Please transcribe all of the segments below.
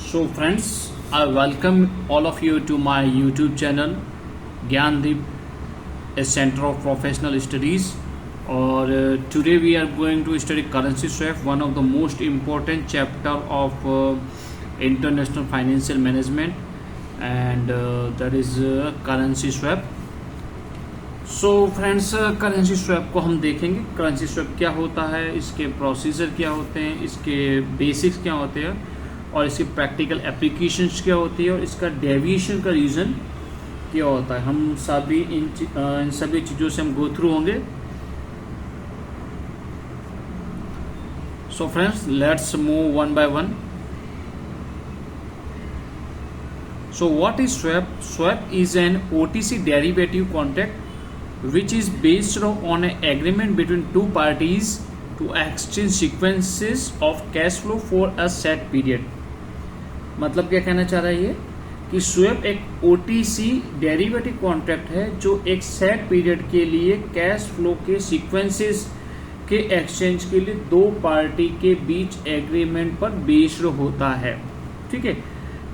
So friends, I welcome all of you to my YouTube channel Gyandeep, a center of professional studies. Or today we are going to study currency swap, one of the most important chapter of international financial management, and that is currency swap. So friends, currency swap को हम देखेंगे। Currency swap क्या होता है, इसके procedure क्या होते हैं, इसके बेसिक्स क्या होते हैं और इसकी प्रैक्टिकल एप्लीकेशंस क्या होती है और इसका डेविएशन का रीज़न क्या होता है। हम सभी इन सभी चीज़ों से हम गो थ्रू होंगे। So friends, let's move one by one. So what is swap? Swap is an OTC derivative contract which is based on an agreement between two parties to exchange sequences of cash flow for a set period। मतलब क्या कहना चाह रहा है ये कि swap एक OTC derivative contract है जो एक सेट पीरियड के लिए कैश फ्लो के सीक्वेंसेस के एक्सचेंज के लिए दो पार्टी के बीच एग्रीमेंट पर बेस्ड होता है। ठीक है,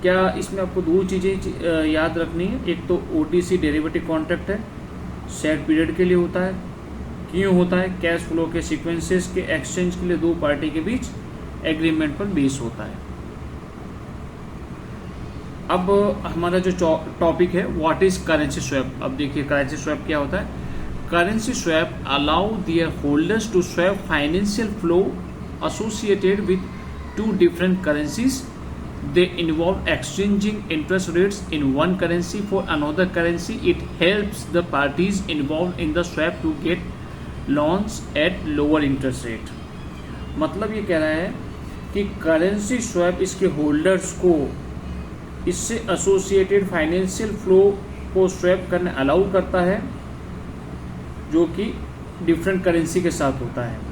क्या इसमें आपको दो चीज़ें याद रखनी है। एक तो OTC डेरिवेटिव कॉन्ट्रैक्ट है, सेट पीरियड के लिए होता है। क्यों होता है? कैश फ्लो के सीक्वेंसेस के एक्सचेंज के लिए दो पार्टी के बीच एग्रीमेंट पर बेस होता है। अब हमारा जो टॉपिक है व्हाट इज करेंसी स्वैप। अब देखिए करेंसी स्वैप क्या होता है। Currency swap allow their holders to swap financial flow associated with two different currencies. They involve exchanging interest rates in one currency for another currency. It helps the parties involved in the swap to get loans at lower interest rate। मतलब ये कह रहा है कि currency swap इसके holders को इससे associated financial flow को स्वैप करने अलाउ करता है जो कि डिफरेंट करेंसी के साथ होता है।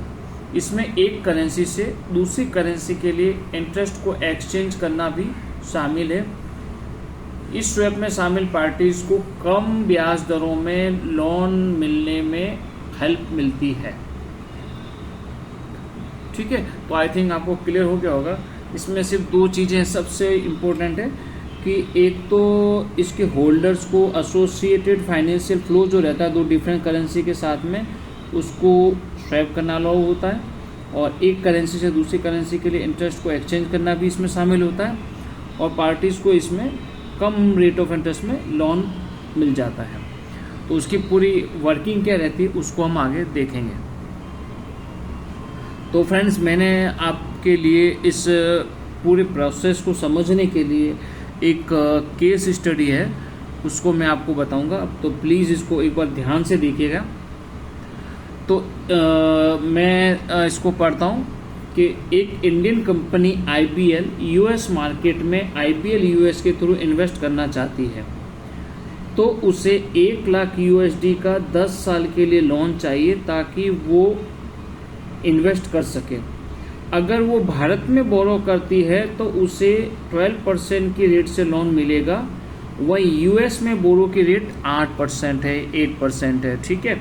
इसमें एक करेंसी से दूसरी करेंसी के लिए इंटरेस्ट को एक्सचेंज करना भी शामिल है। इस स्वैप में शामिल पार्टीज को कम ब्याज दरों में लोन मिलने में हेल्प मिलती है। ठीक है, तो आई थिंक आपको क्लियर हो गया होगा। इसमें सिर्फ दो चीज़ें सबसे इम्पोर्टेंट है कि एक तो इसके होल्डर्स को एसोसिएटेड फाइनेंशियल फ्लो जो रहता है दो डिफरेंट करेंसी के साथ में उसको स्वैप करना अलाउ होता है, और एक करेंसी से दूसरी करेंसी के लिए इंटरेस्ट को एक्सचेंज करना भी इसमें शामिल होता है, और पार्टीज़ को इसमें कम रेट ऑफ इंटरेस्ट में लोन मिल जाता है। तो उसकी पूरी वर्किंग क्या रहती है उसको हम आगे देखेंगे। तो फ्रेंड्स, मैंने आपके लिए इस पूरे प्रोसेस को समझने के लिए एक केस स्टडी है उसको मैं आपको बताऊंगा। तो प्लीज़ इसको एक बार ध्यान से देखिएगा। तो मैं इसको पढ़ता हूँ कि एक Indian company IBL US market में IBL US के थ्रू इन्वेस्ट करना चाहती है, तो उसे 1 लाख USD का 10 साल के लिए लोन चाहिए ताकि वो इन्वेस्ट कर सके। अगर वो भारत में बोरो करती है तो उसे 12% की रेट से लोन मिलेगा, वही US में बोरो की रेट 8% है, 8% है। ठीक है,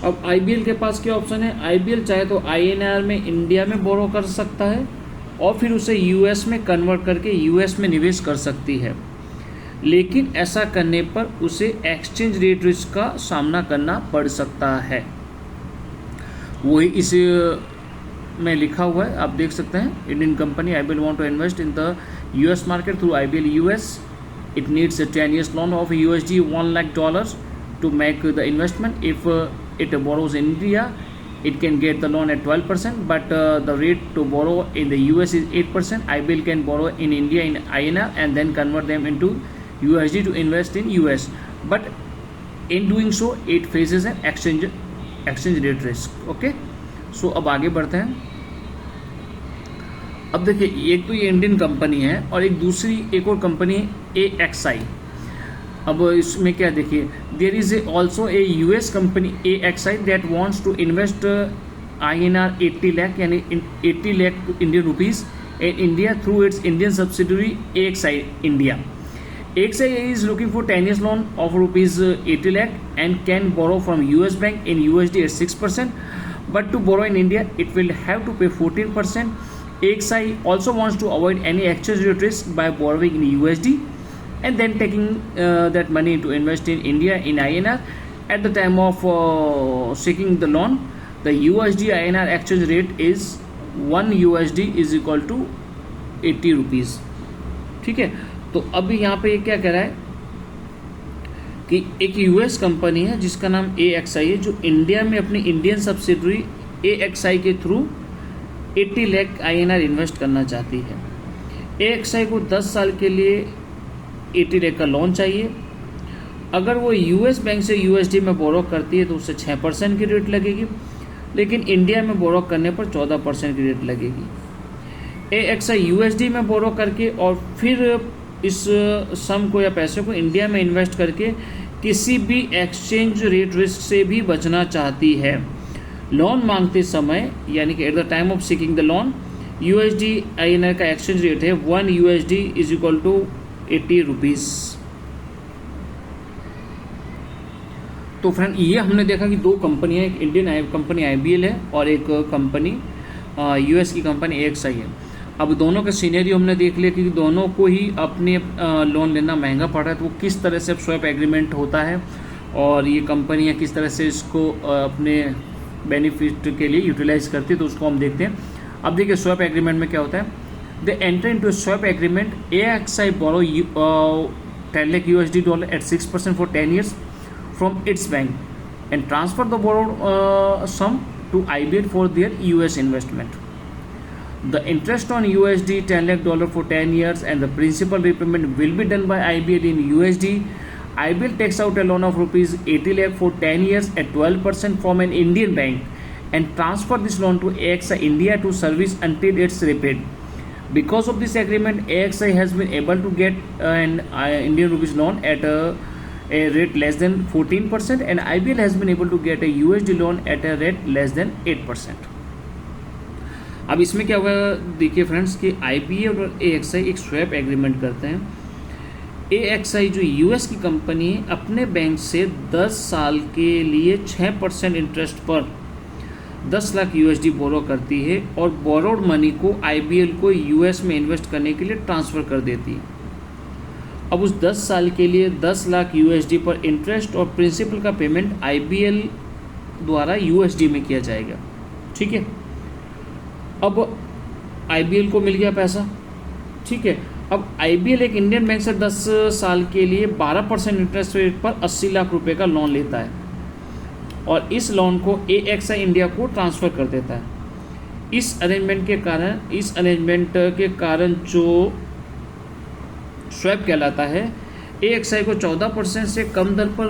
अब IBL के पास क्या ऑप्शन है? IBL चाहे तो INR में इंडिया में बोरो कर सकता है और फिर उसे US में कन्वर्ट करके US में निवेश कर सकती है, लेकिन ऐसा करने पर उसे एक्सचेंज रेट रिस्क का सामना करना पड़ सकता है। वही इस में लिखा हुआ है, आप देख सकते हैं। Indian company IBL want to invest in the US market through IBL US। It needs a 10 years loan of USD $1 lakh to make the investment. If it borrows in India, it can get the loan at 12%, but the rate to borrow in the US is 8%. IBL can borrow in India in INR and then convert them into USD to invest in US, but in doing so it faces an exchange rate risk। okay, so अब आगे बढ़ते हैं। अब देखिए, एक तो ये Indian company है और एक और कंपनी है AXI। अब इसमें क्या देखिए, there is also a US company AXI that wants to invest INR 80 lakh यानी 80 lakh Indian rupees in India through its Indian subsidiary AXI India. AXI is looking for 10 years loan of rupees 80 lakh and can borrow from US bank in USD at 6%, but to borrow in India it will have to pay 14%, AXI also wants to avoid any exchange rate risk by borrowing in USD and then taking that money to invest in India in INR. At the time of seeking the loan, the USD INR exchange rate is 1 USD is equal to 80 rupees. ठीक है, तो अभी यहाँ पे ये क्या कह रहा है कि एक यूएस कंपनी है जिसका नाम AXI है, जो इंडिया में अपनी इंडियन सब्सिडरी AXI के थ्रू 80 लाख INR इन्वेस्ट करना चाहती है। AXI को 10 साल के लिए 80 लाख का लोन चाहिए। अगर वो यूएस बैंक से USD में बोरो करती है तो उससे 6% की रेट लगेगी, लेकिन इंडिया में बोरो करने पर 14% की रेट लगेगी। AXI USD में बोरो करके और फिर इस सम को या पैसे को इंडिया में इन्वेस्ट करके किसी भी एक्सचेंज रेट रिस्क से भी बचना चाहती है। लोन मांगते समय यानी कि at the time of seeking the loan, USD INR का एक्सचेंज रेट है 1 USD is equal to 80 rupees. तो फ्रेंड, ये हमने देखा कि दो कंपनियां, एक इंडियन कंपनी IBL है और एक कंपनी US की कंपनी AXI है। अब दोनों का सीनेरियो हमने देख लिया कि दोनों को ही अपने लोन लेना महंगा पड़ रहा है, तो वो किस तरह से स्वैप एग्रीमेंट होता है और ये कंपनियां किस तरह से इसको अपने बेनिफिट के लिए यूटिलाइज करती है, तो उसको हम देखते हैं। अब देखिए स्वैप एग्रीमेंट में क्या होता है। They enter into swap agreement, AXI borrow 10 lakh USD at 6% for 10 years from its bank and transfer the borrowed sum to IBL for their US investment. The interest on USD 10 lakh for 10 years and the principal repayment will be done by IBL in USD. IBL takes out a loan of rupees 80 lakh for 10 years at 12% from an Indian bank and transfer this loan to AXI India to service until it's repaid. Because of this agreement, AXI has been able to get an Indian rupees loan at a rate less than 14% and IBL has been able to get a USD loan at a rate less than 8%. अब इसमें क्या होगा देखिए friends कि IBL और AXI एक swap agreement करते हैं। AXI जो US की कंपनी है अपने बैंक से 10 साल के लिए 6% इंटरेस्ट पर 10 लाख USD बोरो करती है और बोरोड मनी को IBL को US में इन्वेस्ट करने के लिए ट्रांसफ़र कर देती है। अब उस 10 साल के लिए 10 लाख USD पर इंटरेस्ट और प्रिंसिपल का पेमेंट IBL द्वारा USD में किया जाएगा। ठीक है, अब IBL को मिल गया पैसा। ठीक है, अब IBL एक इंडियन बैंक से 10 साल के लिए 12% इंटरेस्ट रेट पर 80 लाख रुपए का लोन लेता है और इस लोन को AXI इंडिया को ट्रांसफ़र कर देता है। इस अरेंजमेंट के कारण जो स्वैप कहलाता है, AXI को 14% से कम दर पर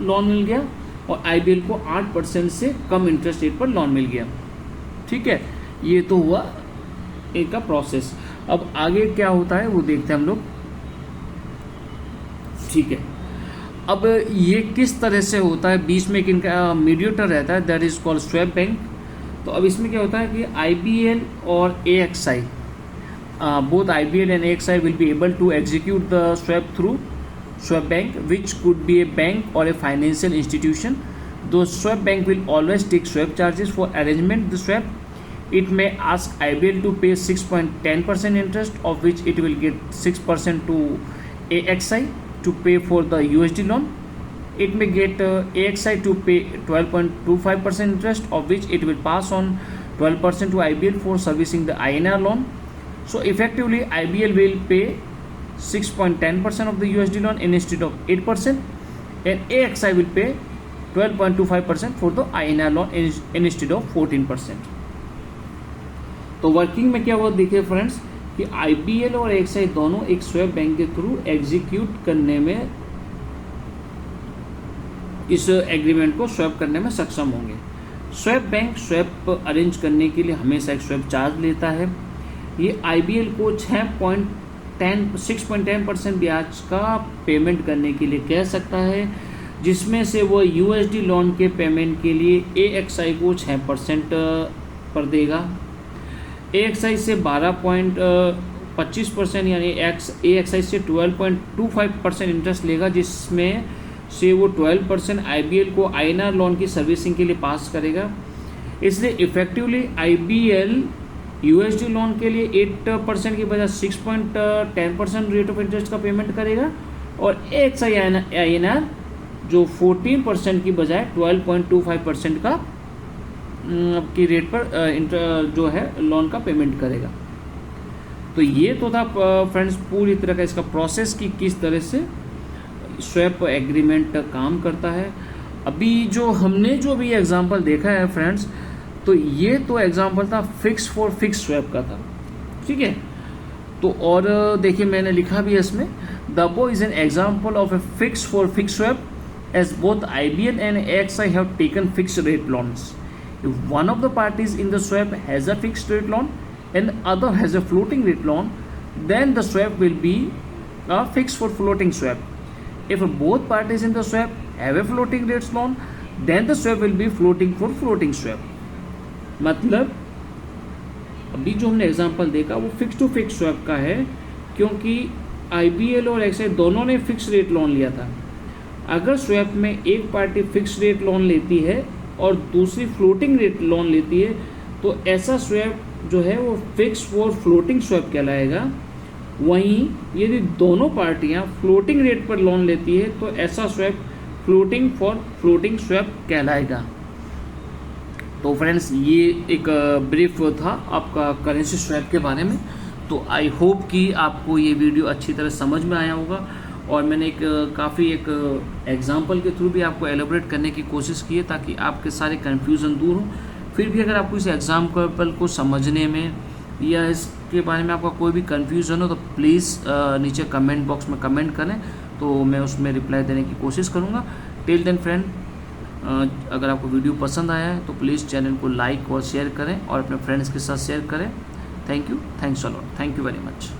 लोन मिल गया और IBL को 8% से कम इंटरेस्ट रेट पर लोन मिल गया। ठीक है, ये तो हुआ एक का प्रोसेस। अब आगे क्या होता है वो देखते हैं हम लोग। ठीक है, अब ये किस तरह से होता है, बीच में इनका मीडिएटर रहता है, that is called swap bank. तो अब इसमें क्या होता है कि IBL और AXI both IBL and AXI will be able to execute the swap through swap bank, which could be a bank or a financial institution. Though swap bank will always take swap charges for arrangement the swap. It may ask IBL to pay 6.10% interest, of which it will get 6% to AXI to pay for the USD loan. It may get AXI to pay 12.25% interest, of which it will pass on 12% to IBL for servicing the INR loan. So effectively IBL will pay 6.10% of the USD loan instead of 8% and AXI will pay 12.25% for the INR loan instead of 14%. तो working में क्या हुआ देखिए friends कि IBL और AXI दोनों एक swap bank के थ्रू एग्जीक्यूट करने में, इस एग्रीमेंट को स्वैप करने में सक्षम होंगे। स्वैप बैंक स्वैप अरेंज करने के लिए हमेशा एक स्वैप चार्ज लेता है। ये IBL को 6.10% ब्याज का पेमेंट करने के लिए कह सकता है, जिसमें से वो USD लोन के पेमेंट के लिए AXI को 6% पर देगा। AXI से 12.25% यानी AXI से 12.25% इंटरेस्ट लेगा, जिसमें से वो 12% IBL को INR लोन की सर्विसिंग के लिए पास करेगा। इसलिए इफेक्टिवली IBL USD लोन के लिए 8% की बजाय 6.10% रेट ऑफ इंटरेस्ट का पेमेंट करेगा, और XI INR जो 14% की बजाय 12.25% का की रेट पर जो है लोन का पेमेंट करेगा। तो ये तो था फ्रेंड्स पूरी तरह का इसका प्रोसेस कि किस तरह से स्वैप एग्रीमेंट काम करता है। अभी जो हमने जो भी एग्जांपल देखा है फ्रेंड्स, तो ये तो एग्जांपल था फिक्स फॉर फिक्स स्वैप का था, ठीक है। तो और देखिए मैंने लिखा भी है इसमें, the above is an example of a fix for fix swap as both IBL and AXI have taken fixed rate loans. If one of the parties in the swap has a fixed rate loan and other has a floating rate loan, then the swap will be a fixed for floating swap. If both parties in the swap have a floating rate loan, then the swap will be floating for floating swap. मतलब अभी जो हमने example देखा वो fix to fix swap का है, क्योंकि IBL और AXI दोनों ने फिक्स रेट लोन लिया था। अगर स्वैप में एक पार्टी फिक्स रेट लोन लेती है और दूसरी फ्लोटिंग रेट लोन लेती है, तो ऐसा स्वैप जो है वो फिक्स फॉर फ्लोटिंग स्वैप कहलाएगा। वहीं यदि दोनों पार्टियां फ्लोटिंग रेट पर लोन लेती है तो ऐसा swap floating for floating swap कहलाएगा। तो फ्रेंड्स ये एक ब्रीफ था आपका करेंसी स्वैप के बारे में। तो आई होप कि आपको ये वीडियो अच्छी तरह समझ में आया होगा, और मैंने काफ़ी एक एग्जांपल के थ्रू भी आपको एलेबोरेट करने की कोशिश की है ताकि आपके सारे कन्फ्यूज़न दूर हों। फिर भी अगर आपको इस एग्जांपल को समझने में या इसके बारे में आपका कोई भी कन्फ्यूज़न हो तो प्लीज़ नीचे कमेंट बॉक्स में कमेंट करें, तो मैं उसमें रिप्लाई देने की कोशिश करूँगा। टिल देन फ्रेंड, अगर आपको वीडियो पसंद आया है तो प्लीज़ चैनल को लाइक और शेयर करें और अपने फ्रेंड्स के साथ शेयर करें। Thank you, thanks a lot, thank you very much.